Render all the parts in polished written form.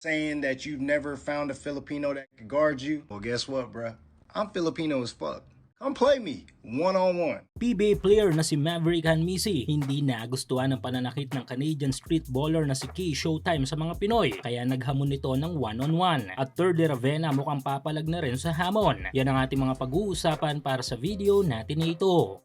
saying that you've never found a Filipino that could guard you. Well, guess what, bruh? I'm Filipino as fuck. Come play me, one-on-one. PBA player na si Maverick Hanmisi hindi nagustuhan ng pananakit ng Canadian street baller na si Kay Showtime sa mga Pinoy, kaya naghamon nito ng one-on-one. At Thirdy Ravena mukhang papalag na rin sa hamon. Yan ang ating mga pag-uusapan para sa video natin na ito.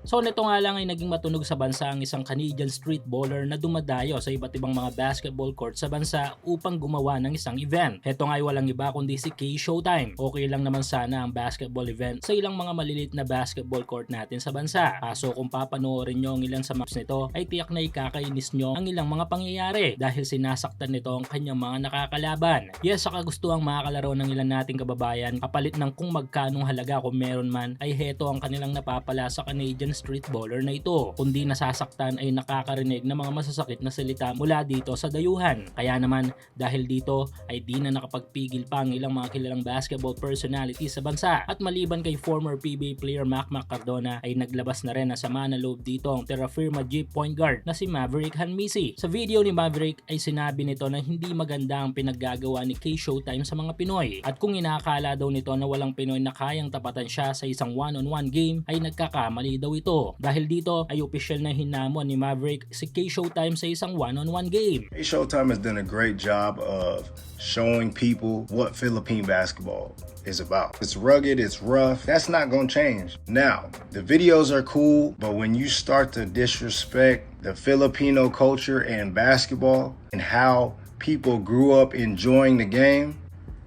So nito nga lang ay naging matunog sa bansa ang isang Canadian street baller na dumadayo sa iba't ibang mga basketball court sa bansa upang gumawa ng isang event. Heto nga ay walang iba kundi si Kay Showtime. Okay lang naman sana ang basketball event sa ilang mga maliliit na basketball court natin sa bansa. Kaso kung papanoorin nyo ang ilan sa maps nito ay tiyak na ikakainis nyo ang ilang mga pangyayari dahil sinasaktan nito ang kanyang mga nakakalaban. Yes, sa kagustuhang makakalaro ng ilan nating kababayan kapalit ng kung magkanong halaga kung meron man ay heto ang kanilang napapala sa Canadian street baller na ito, kundi nasasaktan ay nakakarinig ng mga masasakit na salita mula dito sa dayuhan. Kaya naman dahil dito ay di na nakapagpigil pa ang ilang mga kilalang basketball personalities sa bansa, at maliban kay former PBA player Mac Cardona ay naglabas na rin na sama na loob dito ang terra firma G point guard na si Maverick Hanmisi. Sa video ni Maverick ay sinabi nito na hindi maganda ang pinaggagawa ni Kay Showtime sa mga Pinoy, at kung inaakala daw nito na walang Pinoy na kayang tapatan siya sa isang one-on-one game ay nagkakamali daw ito. Dahil dito ay opisyal na hinamon ni Maverick si Kay Showtime sa isang one-on-one game. Kay Showtime has done a great job of showing people what Philippine basketball is about. It's rugged, it's rough. That's not gonna change. Now, the videos are cool, but when you start to disrespect the Filipino culture and basketball and how people grew up enjoying the game,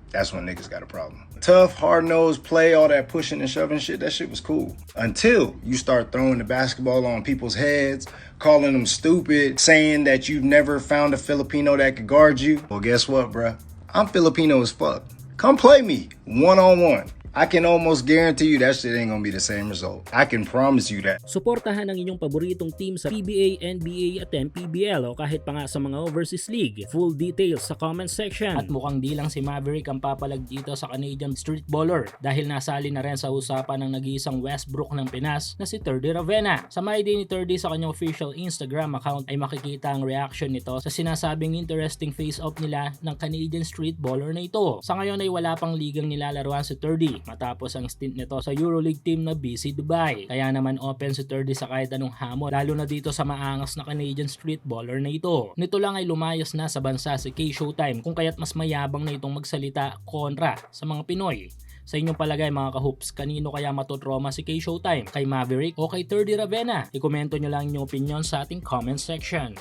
that's when niggas got a problem. Tough, hard-nosed play, all that pushing and shoving shit, that shit was cool. Until you start throwing the basketball on people's heads, calling them stupid, saying that you've never found a Filipino that could guard you. Well, guess what, bruh? I'm Filipino as fuck. Come play me, one-on-one. I can almost guarantee you that shit ain't gonna be the same result. I can promise you that. Suportahan ang inyong paboritong team sa PBA, NBA at MPBL o kahit pa nga sa mga overseas league. Full details sa comment section. At mukhang di lang si Maverick ang papalag dito sa Canadian street baller dahil nasali na rin sa usapan ng nag-iisang Westbrook ng Pinas na si Thirdy Ravena. Sa my day ni Thirdy sa kanyang official Instagram account ay makikita ang reaction nito sa sinasabing interesting face-off nila ng Canadian street baller na ito. Sa ngayon ay wala pang ligang nilalaruan si Thirdy matapos ang stint nito sa Euroleague team na BC Dubai. Kaya naman open si Thirdy sa kahit anong hamon, lalo na dito sa maangas na Canadian street baller na ito. Nito lang ay lumayas na sa bansa si Kay Showtime kung kaya't mas mayabang na itong magsalita kontra sa mga Pinoy. Sa inyong palagay mga ka-hoops, kanino kaya matotrauma si Kay Showtime? Kay Maverick o kay Thirdy Ravena? I-komento nyo lang inyong opinion sa ating comment section.